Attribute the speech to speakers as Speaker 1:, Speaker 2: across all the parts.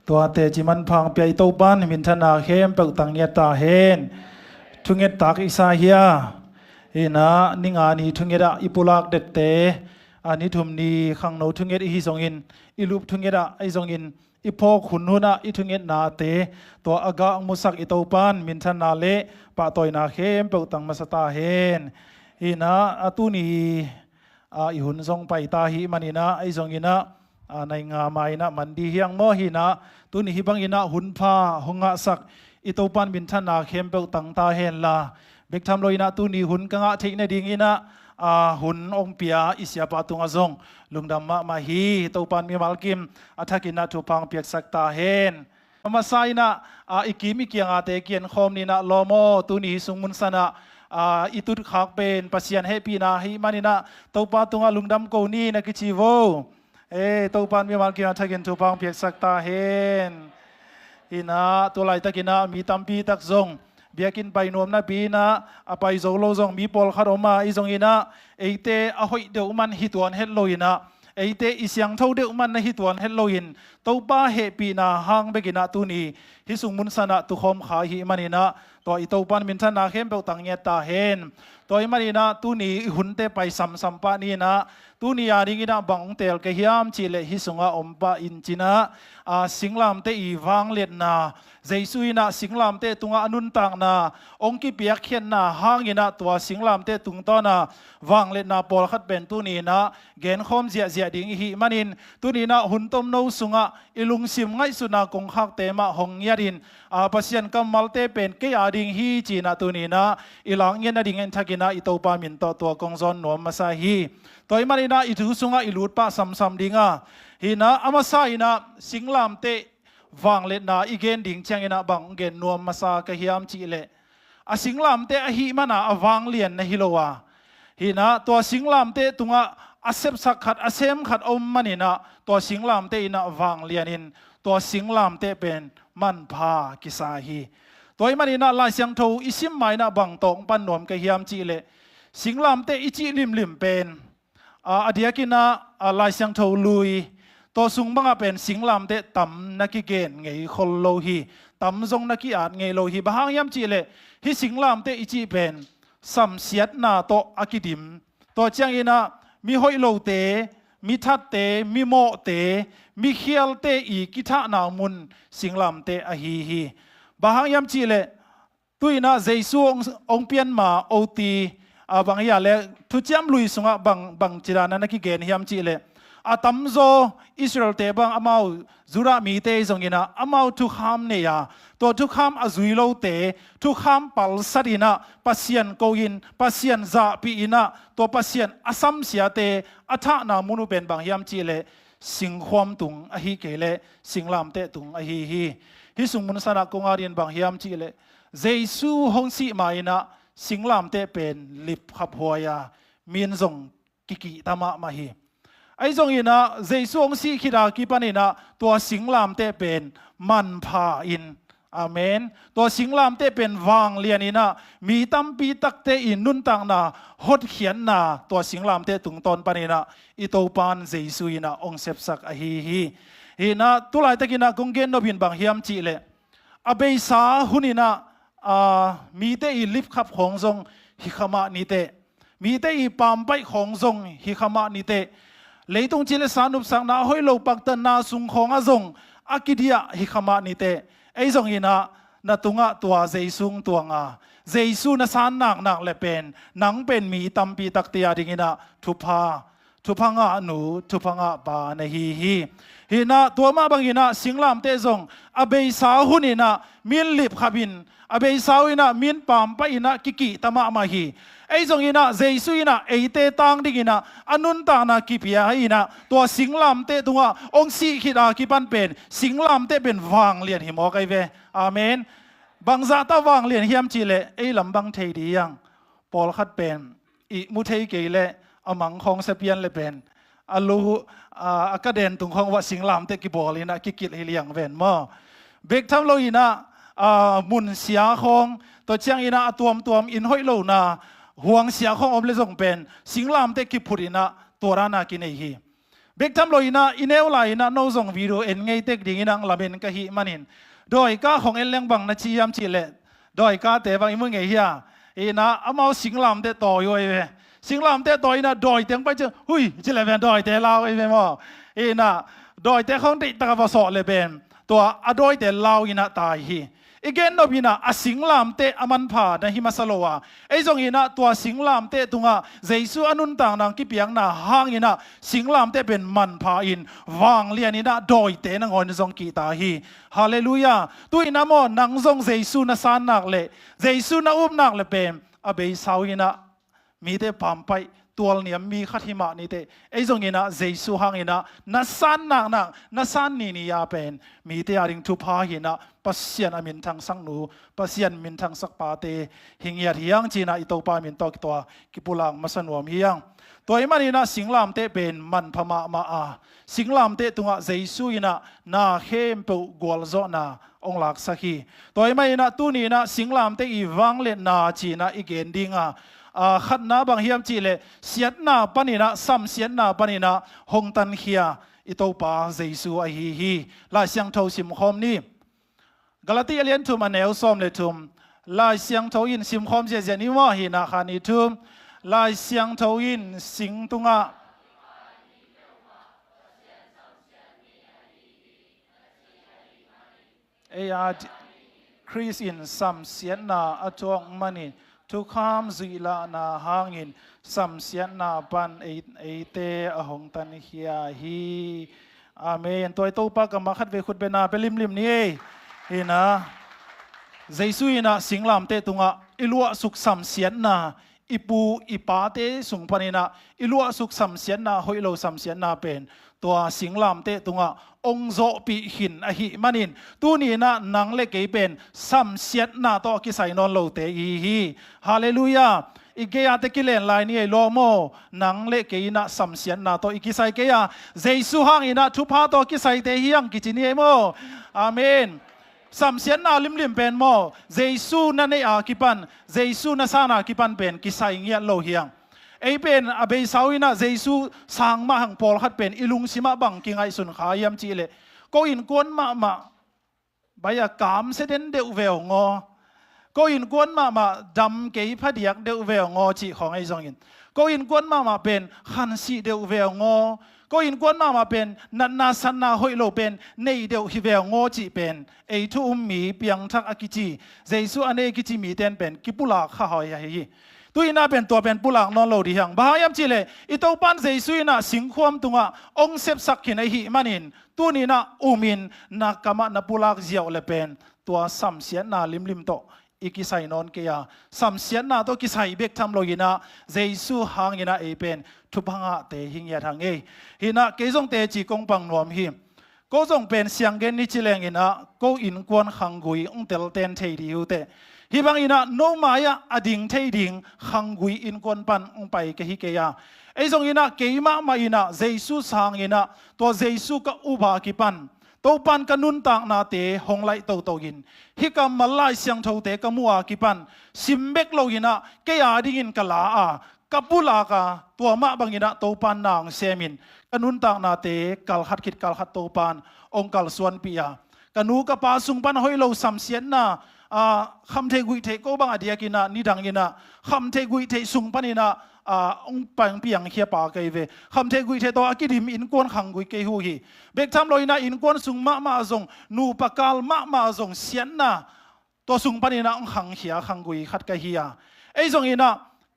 Speaker 1: ตัวเตจิมันพังเปียตัวปันมินธนาเข้มเปิกตังเงียตาเฮนทุงเงตักอิสาเฮียนะนิงานีทุงเงดอิปุลักเด็ดเตอันนี้ทุมนีขังโนทุงเงดอิฮิซงอินอิลุปทุงเงดไอซงอินอิพอขุนหุนะอิทุงเงดนาเตตัวอากามุสักอิตัวปันมินธนาเลปะตอยนาเข้มเปิกตังมาสตาเฮนนะตุนีอิหุนทรงไปตาหิมันนะไอซงอินะในงาไม้นะมันดีเฮียงโมหินะตุนีฮิบังอินะหุนพาหงะสักอิตัวปันมินธนาเข้มเปิกตังตาเฮนลาเบกทำลอยนะตุนีหุนกังอาทิกในดิ่งอินะหุ่นองเปียอิสยาปาตุงอซงลุงดำมาฮีตัวปันมีมัลกิมอัฐกินนะทุพังเปียกสักตาเฮนมาไซนะอิกิมิเกียงอาเตเกียนคอมนี่นะโลโมตุนีสุงมุนสนะอิตุดขากเป็นปัสยันเฮปีนาฮิมานินะตัวปันตุงลุงดำโกนีนะกิจิโวตัวปันมีมัลกิมอัฐกินทุพังเปียกสักตาเฮนอินะตัวไหลตะกินะมีตัมปีตักซงเบียกินไปนวมนะปีนะไปโซโลซงมีปอลคาร์อมาอีซงอินะเตอหอยเดวมันฮิตวันเฮลโลอินะเตอิสยังเท่าเดวมันนะฮิตวันเฮลโลอินตัวป้าเฮปีนะหางเบกินะตุนีฮิสุงมุนสนะตุคอมขาหิมันอินะตัวอิตัวปันมินทนาเข้มเปตังเงตาเฮนตัวอิมันอินะตุนีหุ่นเตไปสัมปานีนะตุนีอาริงินะบังเตลเกฮิยามจิเลฮิสุงะอมปาอินจินะสิงลามเตอีวังเลียนนาเจสุยนะสิงลามเตตุงอนุนตังนาองกิเปียกเขียนนาหางอินะตัวสิงลามเตตุงตอนาวังเลียนนาปอลขัดเป็นตุนีนะเกณฑ์คอมเจียดิ่งหิมันินตุนีนะหุ่นต้มโนสุงะอิลุงซิมไงสุนากงขักเตมะหงยาดินปัสยันกัมมัลเตเป็นเกียดิ่งฮีจีนะตุนีนะอิลังเงินดิ่งเงินทักินะอิโตปามินตัวกงซอนนวมมาซาฮีตัวอิมันอินะอิทุสุงะอิลุดปะสัมดิ่งฮินะอามาซาอินะสิงลามเตวังเล็ดนาอีเกนดิ่งเชียงอินะบังเกนนวมมาซากะฮิยามจีเลสิงลามเตอหิมานะวังเลียนนะฮิโลวาฮินะตัวสิงลามเตตุงะอาเซบสักขัดอาเซมขัดอมมันอินะตัวสิงลามเตอินะวังเลียนินตัวสิงลามเตเป็นมันพากิสาฮีตัวมันอินะลายเสียงทูอิซิมไมนะบังตงปันนวมกะฮิยามจีเลสิงลามเตอิจิลิมเป็นอดียกินะลายเสียงทูลุยตัวสุงบังเป็นสิงลามเตต่ำนักเกณฑ์ไงคนโลหีต่ำทรงนักอาจไงโลหีบางยามจีเลฮิสิงลามเตอิจิเป็นสัมเสียดนาโตอากิดิมตัวเจียงอินะมีหอยโลเตมีทัดเตมีโมเตมีเขียลเตอีกิทานามุนสิงลามเตอฮีบางยามจีเลตุยนะเจสูองเปียนมาโอตีบางอย่างเลทุจามลุยสุงะบางจีรานักเกณฑ์ยามจีเลตัมโซอิสราเอลเตบังอามาวจุรามีเตจงอินะอามาวทุกขามเนี่ยตัวทุกขามอจุยโลเตทุกขามปัลสัดินะปัสยันโกอินปัสยันซาปีอินะตัวปัสยันอสัมเสียเตอัฐานามุนุเป็นบางยามจีเลสิงความตุงอหิเกเลสิงลามเตตุงอหิฮิสุงมุนสนากงอารินบางยามจีเลเจสูฮงสีมาอินะสิงลามเตเป็นลิบขับหัวยามีนจงกิตามะมาฮีไอ้จงอินะเจสูองสีขิดากิปันอินะตัวสิงลามเตเป็นมันพาอินอาเมนตัวสิงลามเตเป็นวางเลียนอินะมีตัมปีตักเตอินนุนตังนาฮดเขียนนาตัวสิงลามเตตุงตอนปันอินะอิโตปานเจสูอินะองเซปสักอฮีนะตุลายตะกินะกงเกนนบินบางเฮียมจีเลอเบสาหุนินะมีเตอีลิฟขับของทรงฮิขมานิเตมีเตอีปามไปของทรงฮิขมานิเตเลยตรงจิเลสานุปสังนาหอยโลปักตันนาสุงของอาทรงอากิดียฮิขมานิเตไอทรงอินะนาตุงะตัวเจซุงตัวงาเจซูนาสานนักเลเป็นนังเป็นมีตัมปีตักเตียดิงินะทุพางะหนูทุพางะบาในฮีนะตัวมาบางอินะสิงลามเตจงอเบยสาหุนินะมินลิบขบินอเบยสาวินะมินปามไปอินะกิตามะมาฮีไอจงอินะเจสุอินะเตตังดิกินะอนุนตานากิเปียอินะตัวสิงลามเตตัวองสีขิดากิปันเป็นสิงลามเตเป็นวางเลียนหิมอไกเวอาเมนบางซาตาวางเลียนเฮียมจีเลไอลำบังเทดียังปอลขัดเป็นอิมุเทเกเลอมังของเสเปียนเลเป็นอลูอากาเดนตุงของว่าสิงลามเตกิบอลินะกิกิลเฮียงเวนมอเบกทำโลอินะมุนเสียของตัวเชียงอินะตัวมอินหอยโลนาห่วงเสียของอมเลจงเป็นสิงลามเตกิพุรินะตัวรานากินเอฮี เบกทำลอยนะอินเอลไลนะโนซงวิดีโอเอ็นไงเต็กดิ่งนังลาเบนกะฮิมันินโดยก้าของเอ็นเลี้ยงบังนะชียมชีเล่โดยก้าเตบังอิมึงไงเฮียนะอามาสิงลามเตต่อยเว้สิงลามเตต่อยนะโดยเตียงไปเจอหุยจิเลเวนโดยเตลาวเว้มั้งนะโดยเตของติตะกบสอเลเบนตัวอโดยเตลาวอินะตายฮีอีกนบินะอาสิงลามเตอมันผานะฮิมาสโลวาไอจงอินะตัวสิงลามเตตุงะเจสุอนุนต่างนางกิเปียงนะหางอินะสิงลามเตเป็นมันผาอินวางเลียนินะโดยเตนังอนจงกีตาฮีฮาเลลูยาตุยนะโมนังจงเจสุนะสานนักเลเจสุนะอุบนักเลเป็นอเบยสาวอินะมีเตปามไปตัวเนี่ยมีขัดหิมะนี่เตไอจงอินะเจสุหางอินะนัสานนักนัสานนี่ยาเป็นมีเตอาริงทุพาหินะปัสยันอามินทางสังนูปัสยันมินทางสักปาเตหิงยาที่ยังจีน่าอิโตปามินตอกตัวกิปุลังมาสนวมเฮียงตัวอิมันนี่นะสิงลามเตเป็นมันพม่ามาอาสิงลามเตตุงะเจสุอินะนาเข้มเปกวลโซนาองหลักสักฮีตัวอิมันนี่นะตุนีนะสิงลามเตอีวังเลนาจีน่าอีเกนดิงะขัดน้าบางเฮียมจีเลเสียดน้าปนินะซ้ำเสียดน้าปนินะหงตันเฮียอิโตปาเจสุไอฮีลาเสียงเท่าสิมคอมนี่กาลาติเลียนทุมอันเอลซอมเลทุมลายเสียงทวินสิมคอมเจเจนิว่าหินาคานิทุมลายเสียงทวินสิงตุงะเอียดคริสอินซัมเสียนนาอจวงมันนิทุกขามจุลานาหางินซัมเสียนนาปันเอเตอหงตันเฮียฮีอาเมนตัวตัวปากกับมาขัดเวขุดเบนาเปลิมนี่เห็นนะเจสุยนะสิงลามเตตุงะอิลัวสุขสัมเสียนนะอิปูอิปาเตสุงปนินะอิลัวสุขสัมเสียนนะหอยโลสัมเสียนนะเป็นตัวสิงลามเตตุงะองโซปีหินอหิมันินตัวนี้นะนังเล็กเป็นสัมเสียนนะต่อกิไซนอนโลเตอีฮีฮาเลลูยาอีกเกียร์ตะกิเลนลายนี่โลโมนังเล็กนะสัมเสียนนะต่ออีกิไซเกียร์เจสุหังอินะทุพาต่อกิไซเตฮียังกิจินีเอโมอาเมนสัมเสียนนาลิมเป็นโมเจสุนั่นเองอาคิปันเจสุนั่นสานาคิปันเป็นกิไซเงียโลเฮียงไอเป็นอเบสาวินะเจสุสังมาหังปอลขัดเป็นอิลุงสิมาบังกิงไอสุนขายมจีเลก็อินกวนมาใบยากามเสด็จเดวเวลงอก็อินกวนมาดำเกยพัดยักเดวเวลงอจีของไอจงอินก็อินกวนมาเป็นขันสีเดวเวลงอก็อินกวนมาเป็นนันนาสันนาหอยโลเป็นในเดียวฮิเวลงอจีเป็นไอทุ่มมีเปียงทักอากิจีเจสุอันเอกิจีมีเตนเป็นกิปุลาข้าหอยฮีตัวน่าเป็นตัวเป็นปุลังนอนโลดีหังบ้ายามจีเลอิโตปันเจสุน่ะสิงควมตุงะองเซบสักขินไอหิมันินตัวนี้น่ะอุมินนักกามะนับปุลักเจียวเลเป็นตัวสัมเสียนน่ะลิมโตอีกิไซนอนเกียสัมเสียนน่ะตัวกิไซเบกทำโลยินะเจสุหังยินะเอเป็นทุบหังะเตหิงยาทางเอหินะเกจงเตจีกงปังนวมหิก็จงเป็นเสียงเกนนิจิเลงยินะก็อินกวนขังกุยองเตลเตนเทดิวเตฮิบังอินะโนมายะอดิ่งเทดิ่งขังกุยอินกวนปันองไปเกฮิเกียไอจงอินะเกยมาอินะเจสุสังอินะตัวเจสุก็อุบากิปันตัวปันกันนุนต่างนาเตหงไลตัวกินฮิกามาลายเสียงเท่าเตกมัวกิปันซิมเบกโลกินะเกียดิ่งกะลากับบุลากาตัวมาบังอินะตัวปันนางเซมินกันนุนต่างนาเตกัลขัดคิดกัลขัดตัวปันองกัลส่วนปียกันนูกับปาสุงปันหอยโลสัมเสียนนาคำเทกุยเทก็บางอดียกินะนิดังกินะคำเทกุยเทสุงปนินะองปังเปียงเขียปากเกยเวคำเทกุยเทตัวกิดิมอินกวนขังกุยเกยหูฮีเบกทำลอยนะอินกวนสุงมาจงนูปากาลมาจงเสียนนะตัวสุงปนินะองขังเขียขังกุยขัดเกยฮีไอจงอินะ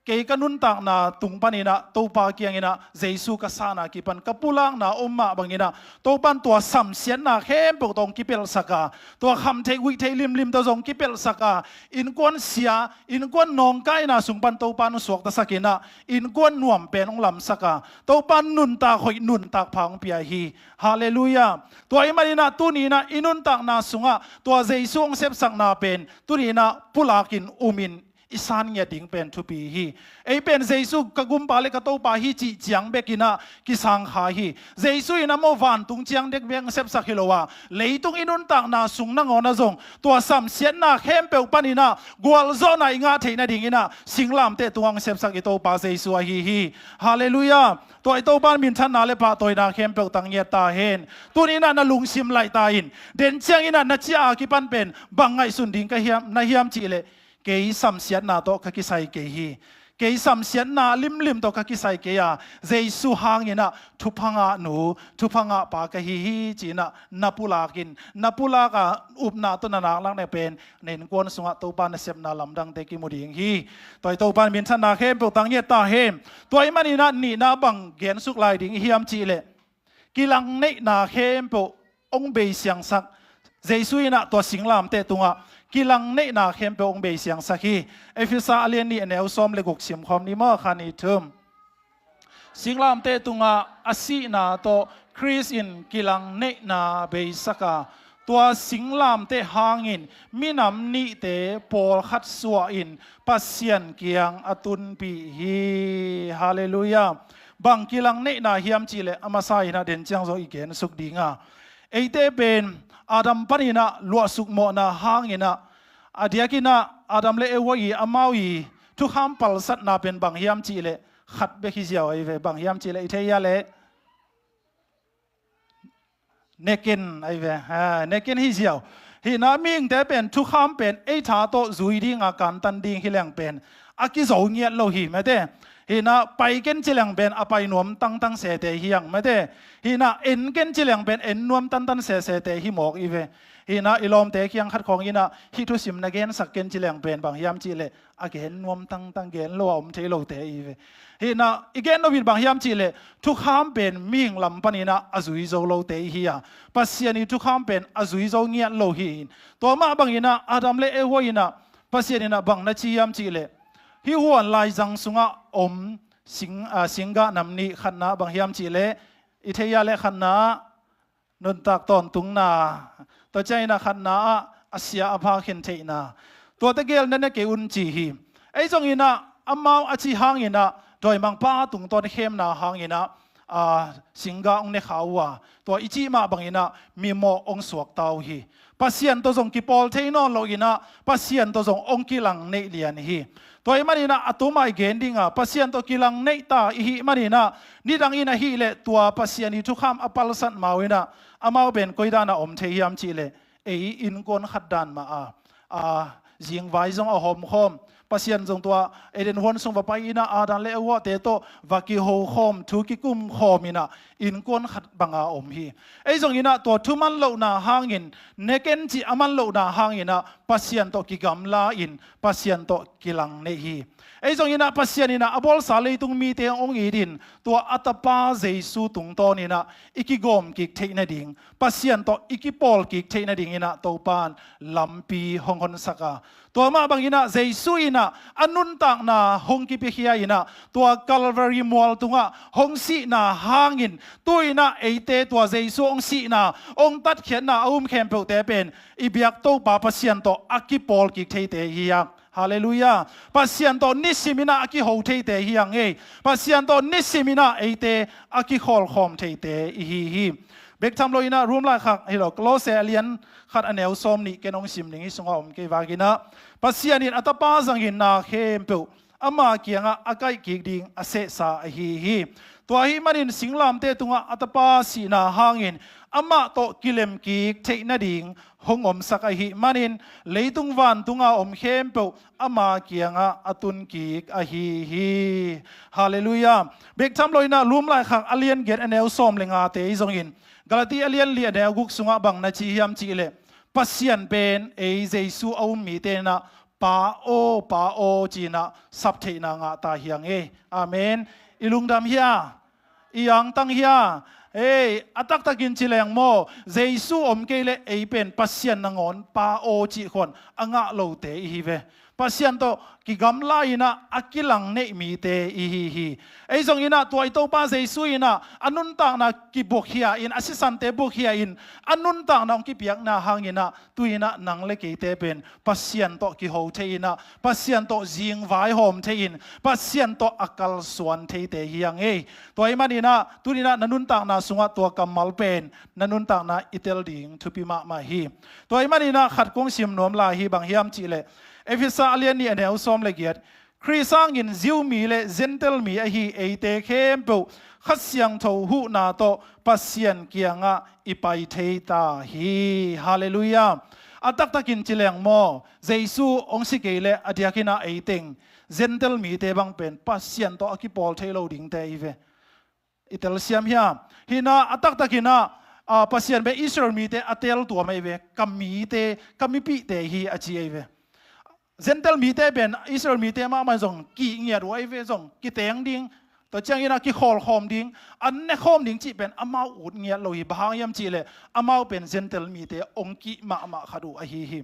Speaker 1: เกยกันนุนต่างนาตุงปนินะตัวปาเกียงอินะเจสุกัสานากิปันกับปุลังนาอมมาบางอินะตัวปันตัวสัมเสียนนาเข้มปกตรงกิเปลสกาตัวคำเทกุยเทลิมตัวจงกิเปลสกาอินกวนเสียอินกวนนองไกนาสุงปันตัวปันสวกตะสกินะอินกวนน่วมเป็นองลำสกาตัวปันนุนตาหอยนุนตาพังเปียฮีฮาเลลูยาตัวอิมานินะตัวนี้นะอินุนตานาสุงะตัวเจสุงเซบสังนาเป็นตัวนี้นะปุลากินอุมิน isan nge ding pen thu pi hi ei pen jesu kagum pa le ka to pa hi chi chiang bekina ki sang kha hi jesu ina mo van tung chiang dek beng sep sak hilowa leitung inun tak na sung na ngona zong tua sam sian na khem pe panina gwal zo na inga theina ding ina singlam te tuang sep sak i to pa jesu a hi hallelujahตัวไอโตบ้านมินทันนาเลปะตัวนาเข้มเปลตังเยตาเห็นตัวนี้น่ะลุงซิมไลตาอินเด่นเชียงอิน่ะนัชยากิปันเป็นบังไงสุนดิงก็เฮียมนาเฮียมจีเลเกยสัมเสียนาโตกะกิไซเกฮีเกยสัมเสียนาลิมโตกะกิไซเกียเจสุหางอิน่ะทุพังะหนูทุพังะปากะฮีจีน่ะนับปุลากินนับปุลากะอุบนาตุนานักลังในเป็นเน้นกวนสุงะโตบ้านเสพนาลำดังเตกิมุดิงฮีตัวไอโตบ้านมินทันนาเข้มเปลตังเยตาเห็นตัวไอมันอิน่ะนี่นาบังเกียนสุกไลดิงเฮียมจีเลกิลังเนนาเข้มเปองเบยเสียงสักเจสุอิน่ะตัวสิงลามเตตุงะกิลังเนนาเข้มเปองเบยเสียงสักฮีเอฟิซาเลียนนี่แนวซ้อมเลกุกสิมคอมนิมาคานิทึมสิงลามเตตุงะอาศีนาโตคริสอินกิลังเนนาเบยสักาตัวสิงลามเตหางอินมินำนิเตปอลขัดสวอินปัสเซียนเกียงอตุนปีฮีฮาเลลูยาบางกิลังเนนาเฮียมจีเลอามาไซนาเดนจังโซอีเกนสุกดีงาเอเตเป็นอาดัมปานินะลัวสุกโมนาหางอินะอาเดียกินะอาดัมเลเอวอีอามาวีทุกคำปัลสัตนาเป็นบางเฮียมจีเลขัดเบกิเจียวไอเวบางเฮียมจีเลอิเทียเลเนกินไอเวเนกินฮิเจียวฮินามิงแต่เป็นทุกคำเป็นไอชาโตจุยดิ้งอาการตันดิ้งฮิแรงเป็นอากิโซเงียโลหิไม่ได้ฮินาไปเกนจิแรงเป็นอภัยนวมตั้งเสเตฮิยังไม่ได้ฮินาเอ็นเกนจิแรงเป็นเอ็นนวมตั้งเสเตฮิหมอกอีเวฮินาอิลอมเตะยังขัดของฮินาฮิทุสิมนักเกนสักเกนจิแรงเป็นบางยามจิเลอาเกนนวมตั้งเกนโลอมเทโลเตอีเวฮินาอีเกนโนวินบางยามจิเลทุกคำเป็นมิงลำปนินะอาจุยโซโลเตฮิยาปัสเซียนีทุกคำเป็นอาจุยโซเงียโลหินตัวมาบางฮินาอาดัมเลเอวฮินาปัสเซียนีนะบางนัชียามจิเลฮิหัวลายจังสุงะอมสิงกะนำนี้ขันนาบางเฮียมจีเลอิเทียเลขันนานนตักตอนตุงนาตัวใจนะขันนาอาเซียอภาเข็นเทนาตัวตะเกียลนั่นเกอุนจีฮีไอ้จงอินะอามาอาชีหางอินะโดยมังป้าตุงตอนเข้มนาหางอินะสิงกะองเนขาวาตัวอิจิมาบางอินะมีโมองสวกเตาฮีปัสเซียนตัวจงกิปอลเทนอนโลอินะปัสเซียนตัวจงองกิลังเนเลียนฮีตัวมันนี่นะอัตุมาอีเกนดิ้งอ่ะปัสเซียนตัวกิลังเนตาอีหิมันนี่นะนี่ดังอินะฮีเลตัวปัสเซียนนี่ทุกคำอปัลสันมาวินะอามาเป็นกุยดานะอมเทียมจีเลเออินกอนขัดดันมายิงไว้จงเอาหอมคอมปัสเซียนจงตัวเอเดนฮวนทรงไปอินะอาดันเลวะเตโตวักิโฮคอมทุกิกุมคอมินะอินกอนขัดบังอาอมฮีไอจงอินะตัวทุมันโลนาหางอินเนเกนจีอามันโลนาหางอินะปัสเซียนตัวกิกัมลาอินปัสเซียนตัวกิลังเนฮีไอ้จงอินะปัสเซียนินะอบอลสาลีตุงมีเตียงองอีดินตัวอัตปาเจสูตุงตอนินะอิกิกอมกิกเทนดิงปัสเซียนตัวอิกิปอลกิกเทนดิงอินะตัวปานลัมปีฮองฮอนสักาตัวมาบางอินะเจสูอินะอนุนตังนาฮงกิปิเฮียอินะตัวกัลวารีมอลตุงะฮงสีนาหางอินตัวอินะเอเตตัวเจสูองสีนาองตัดเขียนนาอุ้มแคมเปลเตเป็นอิบิยักตัวปาปัสเซียนตัวอักิปอลกิกเทเตเฮียฮาเลลูยาปัสเซียนตัวนิสิมินาอากิโฮเทเตฮิยังเอปัสเซียนตัวนิสิมินาเอเตอากิฮอลคอมเทเตอีฮีเบกทำโลยนะรวมหลายขักให้เราโกลเซเลียนขัดอันเอลซอมนี่แกน้องซิมนี่สงอมเกวากินะปัสเซียนินอัตปาสังหินนาเข้มเปลอามาเกียงอาไกกิกดิงอาเซซาฮีตัวฮิมันอินสิงลามเตตุงอัตปาสีนาหางอินอามาโตกิเลมกิกเทนดิงหงอมสักหิมันอินเลยตุงวันตุงอาอมเข้มเปลอามาเกียงอาตุนกิกฮีฮาเลลูยาเบกทำโลยนะรวมหลายขักอเลียนเกตอันเอลซอมเลงอาเตยจงอินกาลาตีอเลียนเลียเดกุกสุงาบังนาจีฮิมจีเลปัสเซียนเป็นเอเจสูเอามีเตนะปาโอจีนะสับเทนางาตาเฮียงอาเมนอิลุงดำเฮียอียังตั้งเฮียอัตักตะกินจิเลงโมเจสูอมเกเลเป็นปัสเซียนนางอนปาโอจีคนอ่างะโลเตอีเว ปัสยันโตกิกำลายนะอักิลังเนมีเตอีฮีไอ้ทรงอินะตัวไอโตป้าเจสุอินะอันนุนต่างนะกิบุกเฮียอินอาศิสันเตบุกเฮียอินอันนุนต่างนะองกิเปียกนะหางอินะตุยนะนังเล็กเตเป็นปัสยันโตกิโฮเทอินะปัสยันโตจิงไวหอมเทอินปัสยันโตอักลสวนเทเตฮียังเอตัวไอมันอินะตุยนะนันนุนต่างนะสุงะตัวกำมัลเป็นนันนุนต่างนะอิเตลดิงทุปิมามาฮีตัวไอมันอินะขัดกงซิมนวมลาฮีบางฮิมจิเลเอฟิซาเลียนนี่อันเอลซอมเลกียดคริสังอินซิวมีเลเซนเตลมีอฮีเอเตเข้มเปขัดเสียงทูหูนาโตปัสยันเกียงะอิไปเทตาฮีฮาเลลูยาอัตักตักินจิเลงโมเจซูองสิเกเลอดียกินาเอติงเซนเตลมีเตบังเป็นปัสยันโตอกิปอลเทโลดิงเตอีเวอิเตลเซียมเฮียฮินาอัตักตักินาปัสยันเบอิสราเอลมีเตอเตลตัวไม่เวกัมมีเตกัมมีปีเตฮีอจีเอเวเซนเตลมีเตเป็นอิสราเอลมีเตมามันส่งกี่เงียดไว้เวส่งกี่เตียงดิ้งตัวเจ้าอินะกี่คอลคอมดิ้งอันนี้คอมดิ้งจีเป็นอามาอุดเงียดโลหิบางยามจีเลยอามาเป็นเซนเตลมีเตองกี่มาขัดูอฮี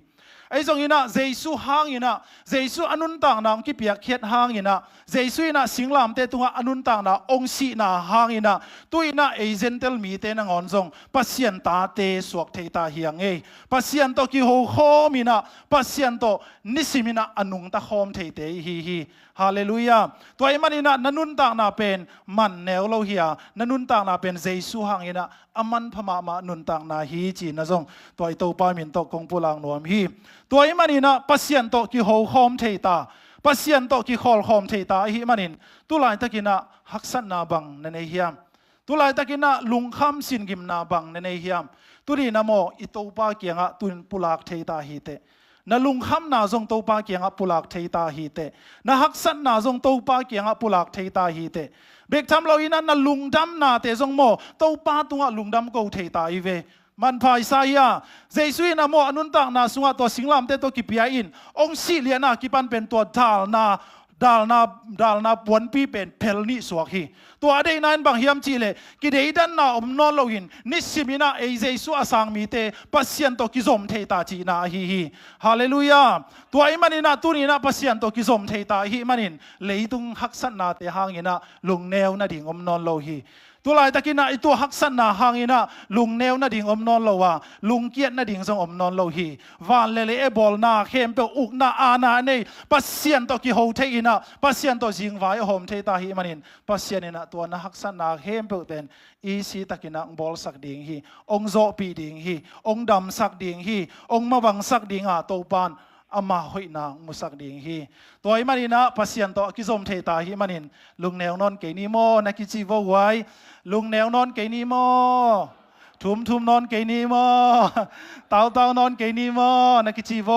Speaker 1: ไอ้ส่งอินะเจสุหางอินะเจสุอนุนต่างนางกี่เปียกเขียดหางอินะเจสุอินะสิงลามเตตัวอนุนต่างนาองสีนาหางอินะตัวอินะเอเซนเตลมีเตนงอนส่งปัสยันตาเตสวกเทตาเฮียงเอปัสยันโตกี่โฮโคมินะปัสยันโตนิสิมินะอนุงตะโคมเทเตฮีฮาเลลูยาตัวไอ้มันอินะนันุนต่างนาเป็นมันแนวโลหิอานันุนต่างนาเป็นเจสุหางอินะอามันพม่ามานุนต่างนาฮีจีนะส่งตัวไอ้โตปามินโตกงปุลังนวมฮีตัวไอ้มันอินะปัสยันโตกี่โฮโคมเทตาปัสยันโตกี่คอลคอมเทตาฮิมันอินตุลายตะกินะฮักสันนาบังในเฮียมตุลายตะกินะลุงคำสินกิมนาบังในเฮียมตุลีนะโมอิโตปาเกียงะตุนปุลักเทตาฮีเตนะลุงคำนาจงโตปาเกียงะปุลักเทตาฮีเตนะฮักสันนาจงโตปาเกียงะปุลักเทตาฮีเตเบกทำเราอินะนะลุงดำนาเตจงโมโตปาตัวลุงดำกูเทตาอีเวมันพายสายาเจสุยนะโมอนุนต่างนาสุงะตัวสิงลามเตตัวกิปยาอินองศิเลียนากิปันเป็นตัวดาลนาปวนปีเป็นเพลนิสวกฮีตัวเดนันบางฮิมจีเลกิเดดันนาอมนอนโลหินนิสิมินาเอเจสุอาสังมีเตปัสยันโตกิซอมเทตาจีนาฮีฮาเลลูยาตัวไอ้มันนะตัวนี้นะปัสยันโตกิซอมเทตาฮีมันเลยตุงฮักสันนาเตหางอินะลุงแนวนาดิ่งอมนอนโลฮีตัวลายตะกินะไอตัวฮักสันนาหางอินะลุงแนวนาดิ่งอมนอนโลวาลุงเกียรนาดิ่งทรงอมนอนโลฮีวานเลเอบอลนาเข้มเปอุกนาอานาเนปัสยันโตกิโฮเทอินะปัสยันโตจิงไวโฮมเทตาฮีมันปัสยันนะตัวนะฮักสันนาเข้มเปเป็นอีซีตะกินะบอลสักดิ่งฮีองโซปีดิ่งฮีองดำสักดิ่งฮีองมาวังสักดิ่งอาโตปานอามาหอยนางมุสักดิ่งฮีตัวไอ้มันนะปัสยันโตกิซอมเทตาฮีมันลุงแนวนอนเกนิโมนักกิจิโวไว้ลุงแนวนอนเกนิโมทุมนอนเกนิโมเต่านอนเกนิโมนักกิจิโว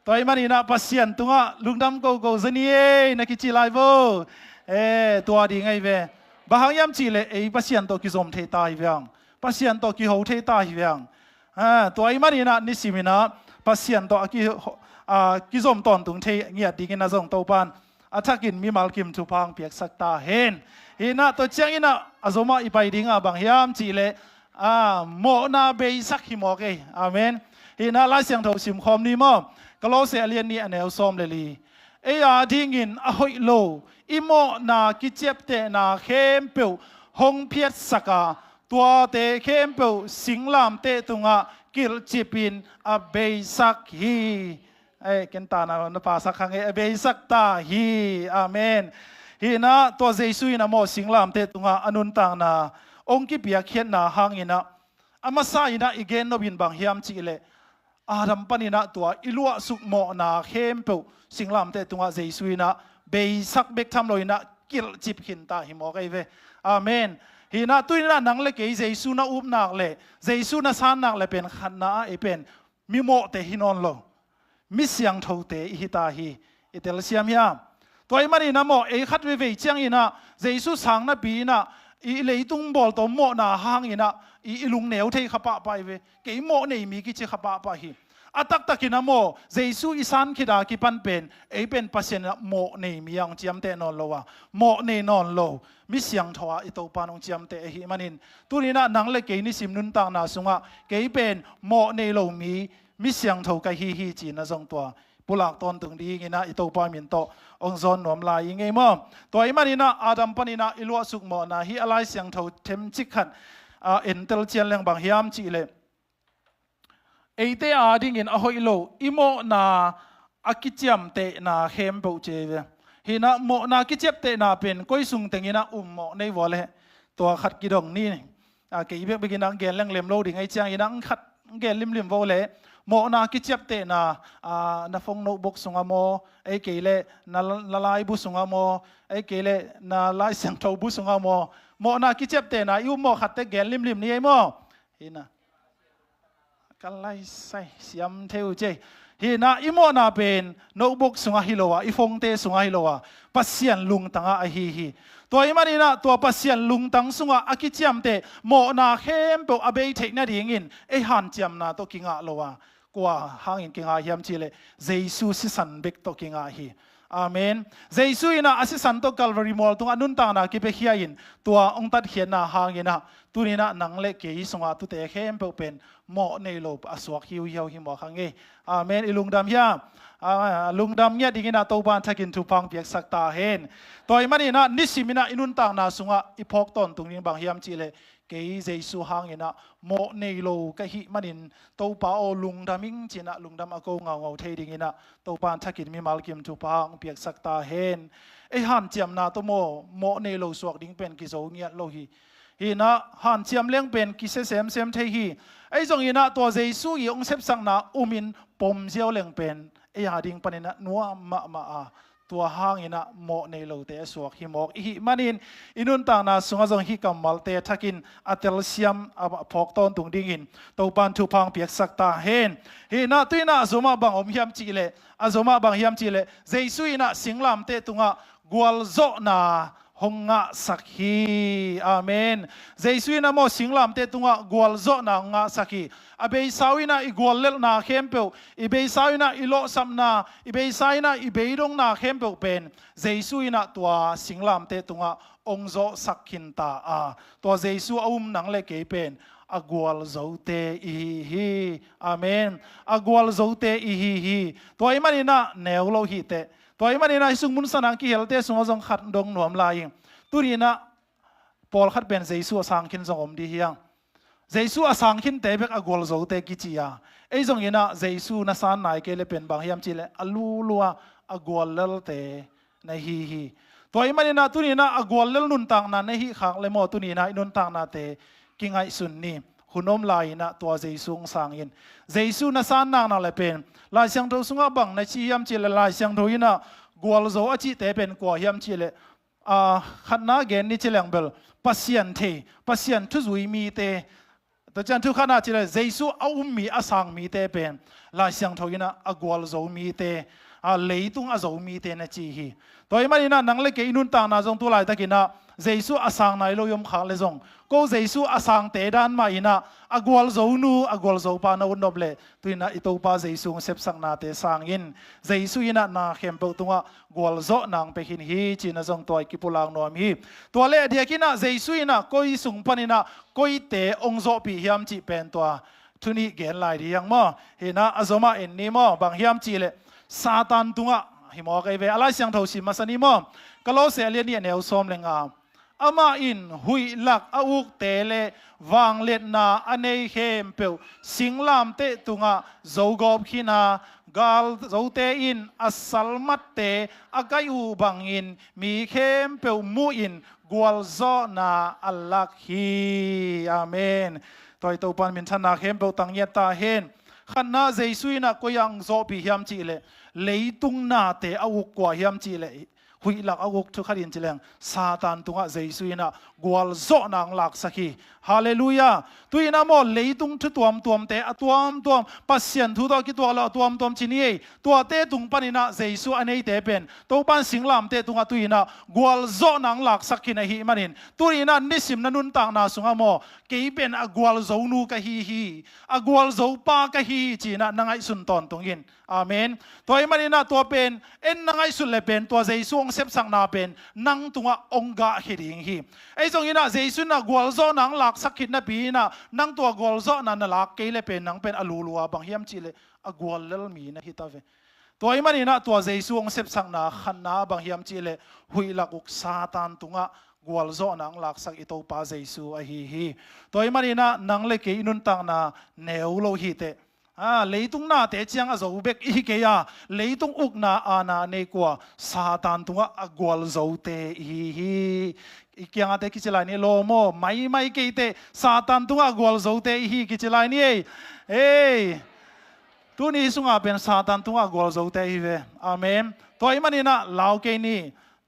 Speaker 1: ตัวไอ้มันนะปัสยันตัวลุงดำโกซนี่นักกิจิไลโวตัวดิ่งไอ้เวบางยามจีเลไอ้ปัสยันโตกิซอมเทตาฮีเวียงปัสยันโตกิโฮเทตาฮีเวียงตัวไอ้มันนะนิสิมินะปัสยันโตกิซอมตอนตุงเทเงียดดิ่งนะส่งโตปานอาทักินมีมัลกิมทุพังเปียกสักตาเห็นนะตัวเจ้าอินะอาโซมาอีไปดิ่งบางยามจีเลโมนาเบยสักหิมอกอาเมนนะลายเสียงเท่าสิมคอมนี่มั้งก็โลเซเลียนนี่อันเอลซอมเลยดิ่งอินอหอยโลอิโมนากิเจ็บเตนาเข้มเปียวหงเพียรสักตัวเตเข้มเปียวสิงลามเตตุงกิลจิปินเบยสักฮีเกันตานะภาษาขังเบยสักตาฮีอาเมนฮีนะตัวเจสุยนะโมสิงลามเตตุงอนุนต่างนาองค์กิเปียเขียนนาหางอินะอามาซาอินะอีเกนนบินบางฮิมจิเลอาดัมปนินะตัวอิลัวสุกโมนาเข้มเปียวสิงลามเตตุงเจสุยนะเบยสักเบกทำลอยนะกิลจิบขินตาหิมอกเวอาเมนฮีนะตุยนะนังเล็กเจสุนะอุบนักเลเจสุนะสานนักเลเป็นขันนาเป็นมิโมเตหินอนโลมิเสียงทูเตอิตาฮีอิเตลเซียมยามตัวไอ้มันนะโมขัดเวเจียงอินะเจสุสังนะปีนะอีเลยตุงบอลตัวโมนาหางอินะอีลุงเหนียวเทขปะไปเวเกี่ยโมเนี่ยมีกิจขปะไปฮีอัตักตักินะโมเจสุอิสันคิดากิปันเป็นเป็นปัสเซนโมเนี่ยมีอย่างเจียมเตนอนโลวะโมเนี่ยนอนโลมิเสียงทว่าอิโตปานองเจียมเตหิมันินตัวนี้นะนังเล็กเกนิสิมนุนต่างนาสุงะเกี่ยเป็นโมเนี่ยโลมีมิเสียงทว่าฮีจีนะจงตัว pulak ton tung di ngina ito pa min to ong zon nom lai ingei mo to imanina adam panina ilwa sukmo na hi alai siang tho them chikhan entel chian leng bang hiam chi le eite ading in ahoi lo imo na akichiam te na hem bo che hina mo na kichep te na pen koi sung tengina mo nei wole to khat ki dong ni ke ibe begina gel leng lem lo ding ai chang inang khat gel lim lim wole mo na kichep te na na phong notebook sunga mo ai ke le na lai bu sunga mo ai ke le na lai sang thau bu sunga mo na kichep te na yu mo khat te gel lim lim ni ai mo hina kalai sai siam theo che hina imo na pen notebook sunga hilowa ifong te sunga hilowa pasian lung tanga a hi to imanina to pasian lung tang sunga akichiam te mo na hem po abei thek na ding in e han chiam na to kinga lowa kwa hangin kinga hiam chile jesu si san bek to kinga hi amen jesu ina asisan to calvary mall tung anun ta na ki pe hiain tua ong tat hian na hangina tunina nangle ke sunga tu te hem po pen mo nei lo aswak hiu hiu hi mo khange amen ilungdam ya lungdam nya dingina to ban thakin tu pang piak sakta hen toy manina nisimina inun tang na sunga ipok ton tungning bang hiam chile ke jesu hangina mo nei lo ka hi manin to pa o lungdaming china lungdam ako ngau thei dingina to ban thakin mi malkim tu pang piak sakta hen e han chiam na to mo nei lo suak ding pen ki zo ngia lo hi hina han chiam leng pen ki se sem thei hi ai zong ina to jesu i ong sep sang na umin pom jiao leng pen e ha ding panina nuwa ma a tua hang ina mo nei lo te suak hi mok hi manin inun tang na sunga zong hi kamal te thakin atel siam phok ton tung ding in to pan thu phang piak sakta hen hina tuina zoma bang om hiam chi le azoma bang hiam chi le jesu ina singlam te tunga gwal zo na honga sakhi amen jesuina mo singlam te tunga gwal zo na nga sakhi abei sawina i gwal lel na khempeu ibei sawina i lo samna ibei saina i beirong na khempeu pen jesuina tua singlam te tunga ongzo sakhin ta a to jesu nang le ke pen agwal zote hi amen agwal zote hi to imanina neulo hi te toy manina isung mun sanang ki helte sunga jong khat dong nuam laing turina pol khat ben jesu asang kin jong om di hiang jesu asang kin te bek agol zo te ki chia ei jong ina jesu na san nai ke le pen bang hiam chile alu lua agol lel te na hi toy manina turina agol lel nun tang na hi khang le mo tunina inun tang na te kingai sun ni hunom laina to jesu sangin jesu na san nang na le pen lai siang tho sunga bang na chi hiam chile lai siang tho ina gwal zo achi te pen kwa hiam chile khatna gen ni chilang bel pasien thu zui mi te to chan thu khana chile jesu mi asang mi te pen lai siang tho ina agwal zo mi te leitung a zo mi te na chi hi toy manina nangle ke inun ta na jong tu lai takina jesu asang nai lo yom khang le jong ko jesu asang te dan ma ina agwal zo nu agwal zo pa na unoble tuina ito pa jesu sep sang na te sangin jesu ina na khempo tunga gwal zo nang pe hin hi china jong toy ki pulang nom hi to le dia kina jesu ina koi sung panina koi te ong zo pi hiam chi pen to thuni gen lai riang mo hina azoma en ni mo bang hiam chi le satan tunga himo kai ve ala siang tho si masani mo kalose alian ni neu som lenga ama in hui lak auk tele wang let na anei hem pe singlam te tunga zogop khina gal zote in asalmat te agai u bangin mi hem pe mu in gwal zo na alak hi amen toy to pan min thana hem pe tang yata hen khana jesuina koyang zo pi hiam chi le leitung na te auk kwa hiam chi le hui lak aguk thu kharin chileng satan tunga jesuina gwal zo nang lak sakhi hallelujah tuina mo leitung thu tuam te atuam pasien thu do ki to la tuam chini to te tung panina jesu anei te pen to pan singlam te tunga tuina gwal zo nang lak sakhina hi manin tuina nisim nanun tang na sunga mo ke pen agwal zo nu ka hi agwal zo pa ka hi china nangai sun ton tungin amen toy manina to pen en nangai sun le pen to jesu sep sang na pen nang tunga onga hiring hi ei jong ina jesu na gwal zo nang lak sakhin na pi na nang to gwal zo na lak ke le pen nang pen alulua bang hiam chile agwal lel mi na hitave ตัวมันนี่นะตัวเจสุองเสพสังนาขันนาบางเฮียมจีเลหุยลักอุกซาตานตุงะกวลโซนังลักสักอิโตปาเจสุอฮีตัวมันนี่นะนังเลกอินุนตังนาเนวโลหิเตเลยตุงนาเตจียงอาโจเบกอีเกียเลยตุงอุกนาอานาเนกว่าซาตานตุงะกวลโซเตฮีอีกอย่างอาเตกิจลายนี่โลโมไม่เกยเตซาตานตุงะกวลโซเตฮีกิจลายนี่ตัวนี้สุงอาเป็นซาตานตุงะกวลโซเตฮีเวอาเมนตัวมันนี่นะลาวเกนี่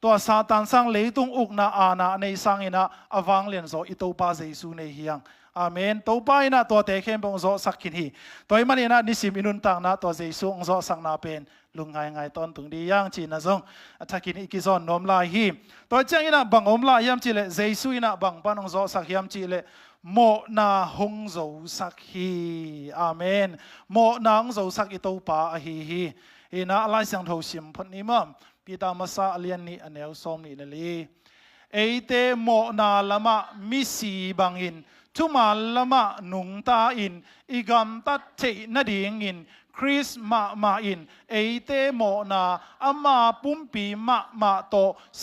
Speaker 1: ตัวซาตานสังเลยตุงอุกนาอานาในสังอินะอวังเลียนโซอิโตปาเจสุในเฮียงอาเมนตัวไปนะตัวเตะเข้มปงโซสักขินฮีตัวมันนี่นะนิสิมินุนตังนะตัวเจสุองโซสักนาเป็นลุงไงตอนตุงดีย่างจีนะซงถ้ากินอีกซอนนมลายฮีตัวเจ้าอินะบังอมลายยามจีเลเจสุอินะบังปันองโซสักยามจีเลโมนาหงโซสักฮีอาเมนโมนาหงโซสักอิโตปาฮีอินะอะไรสังทศิมพนิมปีตามาซาเลียนนี่อันเอลซอมนี่นั่นเลยเตโมนาละมะมิสีบังอินทุมาละมะนุงตาอินอีกามตัดเทนดิ่งอินคริสมาอินเตโมนาอามาปุ่มปีมาโต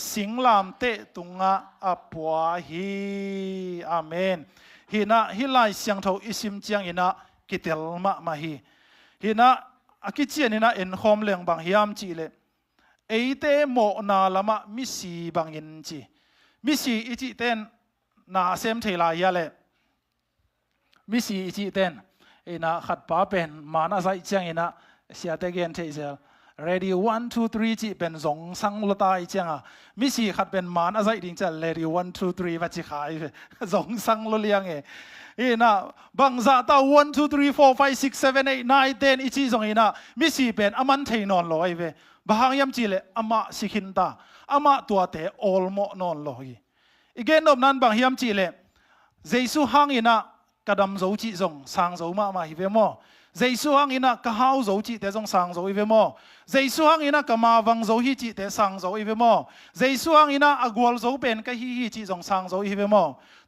Speaker 1: สิงลามเตตุงะอปัวฮีอาเมนฮินะฮิไลเสียงเท่าอิสิมเจียงอินะกิเตลมาฮีฮินะอากิเจียนินะเอ็นคอมเลียงบางฮิยามจีเลเตโมนาละมะมิสีบางอินจีมิสีอิจิเตนนาเซมเทลายาเลมิสีอิจิเตนนะขัดป้าเป็นมานาไซเจียงอินะเสียเตเกนเทเซล ready 1 2 3จีเป็นสองสังลตาอีเจียงมิสีขัดเป็นมานาไซดิ้งจะ ready 1 2 3วัชิขายสองสังลเลียงนะบางจะตา1 2 3 4 5 6 7 8 9 10อีจีสองนะมิสีเป็นอามันเทนอนลอยเวบางยามจีเลอามาสิขินตาอามาตัวเตออลโมนอนลอยอีกเกนนบนั้นบางยามจีเลเจสุฮังอินะกระดำโจจีจงสังโจมาฮิเวโมเจสุฮังอินะกะฮาวโจจีเตจงสังโจฮิเวโมเจสุฮังอินะกะมาวังโจฮิจีเตสังโจฮิเวโมเจสุฮังอินะอากวลโจเป็นกะฮิจีจงสังโจฮิเวโม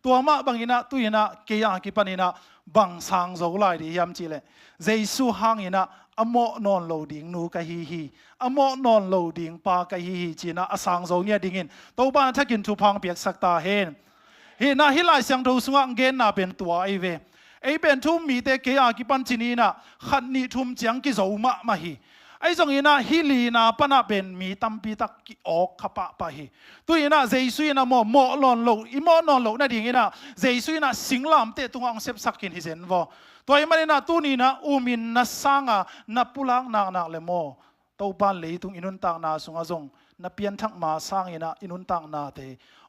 Speaker 1: ตัวมาบางอินะตุยนะเกียงกิปันอินะบังสังโจไลดิยามจีเลเจสุฮังอินะอโมนอนโลดิงนูกะฮีอโมนอนโลดิงปากะฮีจีนะอสังโจเนี่ยดิ่งอินตัวบ้านถ้ากินทุพังเปียกสักตาเห็นนะฮิลายเสียงทูสงเกนนาเป็นตัวเป็นทุ่มมีแต่เกียกิปันจินีนะขันนิทุ่มเจียงกิโจมาฮีจงอินะฮิลีนาปนาเป็นมีตัมปีตักกิออกขปะปะฮีตัวอินะเจสุอินะโมลอนโลอิโมนอนโลนั่นดิ่งอินะเจสุอินะสิงลามเตตุงอังเซปสักกินฮิเซนวอตัวอิมันอินะตัวนี้นะอุมินนัสสังนับปุลังนักเลโมตัวบ้านเลยตุงอินุนตังนาสุงอาจงนับเปลี่ยนทั้งมาสร้างอินะอินุนตังนาเต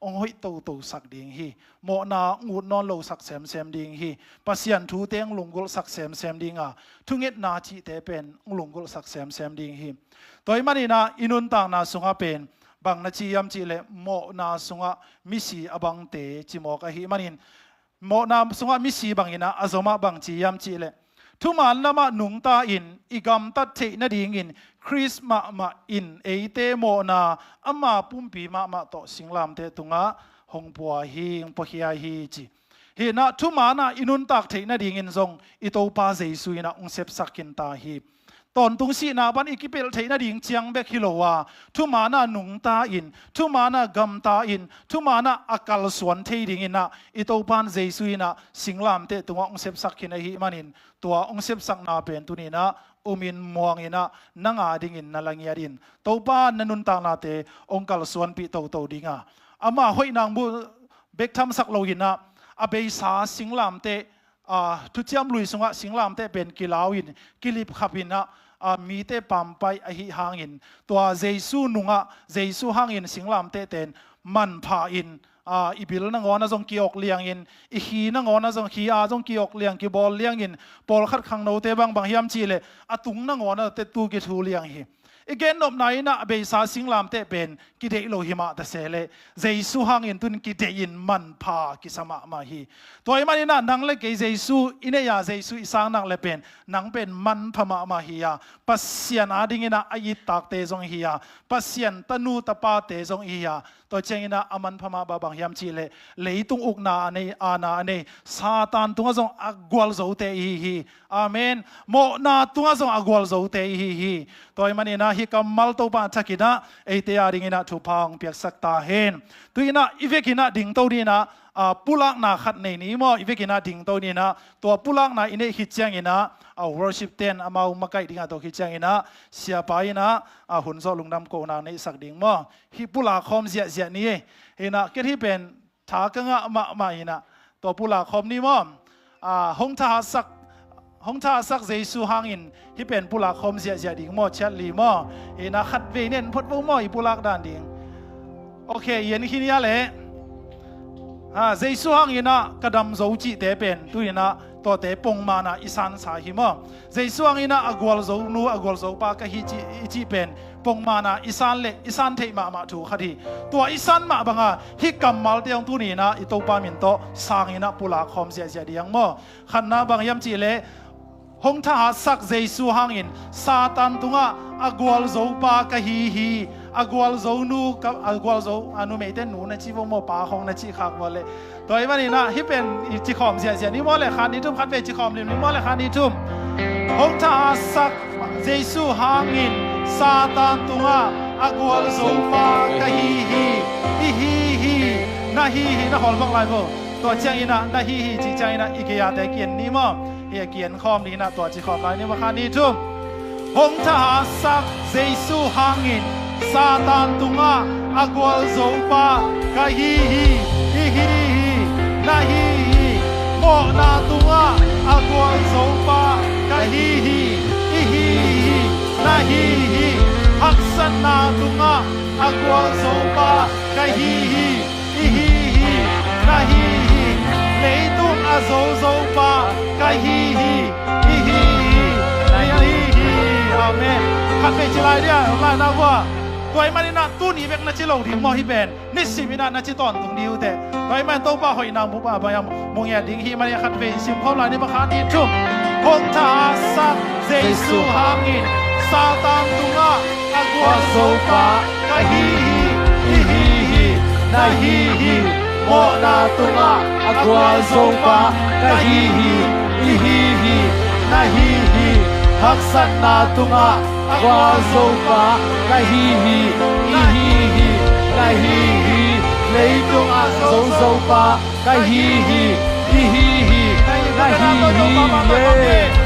Speaker 1: องหอยตัวสักดิ่งฮีโมนางูนอนโลสักเซมดิ่งฮีปัสยันทูเตงลุงกุลสักเซมดิ่งทุงเอ็ดนาจีเตเป็นลุงกุลสักเซมดิ่งฮีตัวมันอินะอินุนตังนาสุงอาเป็นบางนาจียามจีเลโมนาสุงอามิสีอบังเตจิโมกะฮีมันอินโมนาสุงอามิสีบางอินะอาซมาบางจียามจีเลทุมาลมานุงตาอินอีกามตัดเทนดิ่งอินคริสมาอินเตโมนาอามาปุ่มปีมาโตสิงลามเตตุงะหงปัวฮีงปะฮีฮีจีฮีนะทุมานะอินุนตักเทนดิ่งอินซงอิโตปาเจสุยนะองเซปสักกินตาฮีตอนตุงสีนาบันอีกิเปลเทนดิ่งเจียงเบกฮิโลวาทุมานะนุงตาอินทุมานะกัมตาอินทุมานะอากาลสวนเทดิ่งอินนะอิโตปานเจสุยนะสิงลามเตตุงะองเซปสักกินฮีมันินตัวองเซปสักนาเป็นตุนีนะอุมินมวงอินะนังอาดิ่งอินนาลังยาดินตัวป้านนันุนตางนาเตองกัลสวนปีโตดิ่งอามาหอยนางบุเบกทำสักโลหินะอาเบยสาสิงลามเตทุจยมลุยสงะสิงลามเตเป็นกิลาวินกิลิบขับอินะมีเตปัมไปอหิหางอินตัวเจสุนุงะเจสุหางอินสิงลามเตเตนมันพาอินอีบิลนังอนะจงกิออกเลียงอินอีขีนังอนะจงขีจงกิออกเลียงกิบอลเลียงอินบอลขัดขังโนเตบางฮิมจีเลตุงนังอนะเตตูกิทูเลียงฮีอีกเกนนบไหนนะเบสาสิงลามเตเป็นกิเดโลหิมะตะเซเลเจสุหางอินตุนกิเดอินมันพากิสมามาฮีตัวมันนี่นะนังเล็กเจสุอินเนียเจสุอิสางนังเลเป็นนังเป็นมันพมามาฮียาปัสเซียนอาดิงินะอายิตักเตจงฮียาปัสเซียนตนูตปาเตจงฮียาตัวเจงินะอามันพมาบางฮิมจีเลเลยตุงอุกนาเนอานาเนซาตานตุงจงอักวลโจเตฮีอาเมนโมนาตุงจงอักวลโจเตฮีตัวมันนี่ na hi kamal to pa thakina eite aringina thupang piak sakta hen tuina ivekina ding to ni na pulak na khat nei ni mo ivekina ding to ni na to pulak na ine hi chiang ina worship ten amau makai dinga to hi chiang ina sia pa ina hunzo lungnam ko na nei sak ding mo hi pula khom zia zia ni ina ke hi pen tha ka nga ma ina to pula khom ni mo hong tha sak jesu hangin hi pen pula khom zia zia ding mo chat li mo ina khat ve nen phot bo mo hi pulak dan ding okay yen hi nia le jesu hangina kadam zo chi te pen tuina to te pong mana isan sa hi mo jesu hangina agwal zo nu agwal zo pa ka hi chi pen pong mana isan le isan thei ma thu khadi to isan ma banga hi kamal te ong tu ni na i to pa min to sangina pula khom zia zia diang mo khanna bang yam chi le hong tha sak jesu hangin satan tunga agwal zo pa ka hi agwal zo nu ka agwal zo anu me ten nu na chi bo mo pa hong na chi khak bo le toy mani na hi pen chi khom zia zia ni mo le khan ni tum khat ve chi khom lim ni mo le khan ni tum hong tha sak jesu hangin satan tunga agwal zo pa ka hi na hol bang lai bo to chang ina na hi chi chang ina ikea te kien ni moเกียนคอมนี่นะตัวจีคอมไลน์นี่มาคันนี้ทุ่มหงทหารสักเจสุหางินซาตานตุงะอากวลโซปากะฮีนาฮีโมนาตุงะอากวลโซปากะฮีนาฮีฮักษณาตุงะอากวลโซปากะฮีนาฮี雷东阿走走吧，该阿门。看飞起来的，来那个，对嘛？你那多尼别那只老丁莫去变，你是咪那只短东牛的？对嘛？都把回南不把把呀，蒙呀丁去嘛？你看飞心跑来你把看你中，红塔萨耶稣行因，撒旦东啊，阿国走吧，该那莫那东啊，阿国走吧，该那ฮักษณาตุงะวาโซปากะฮีเลยตุงะโซปากะฮีนาฮีเย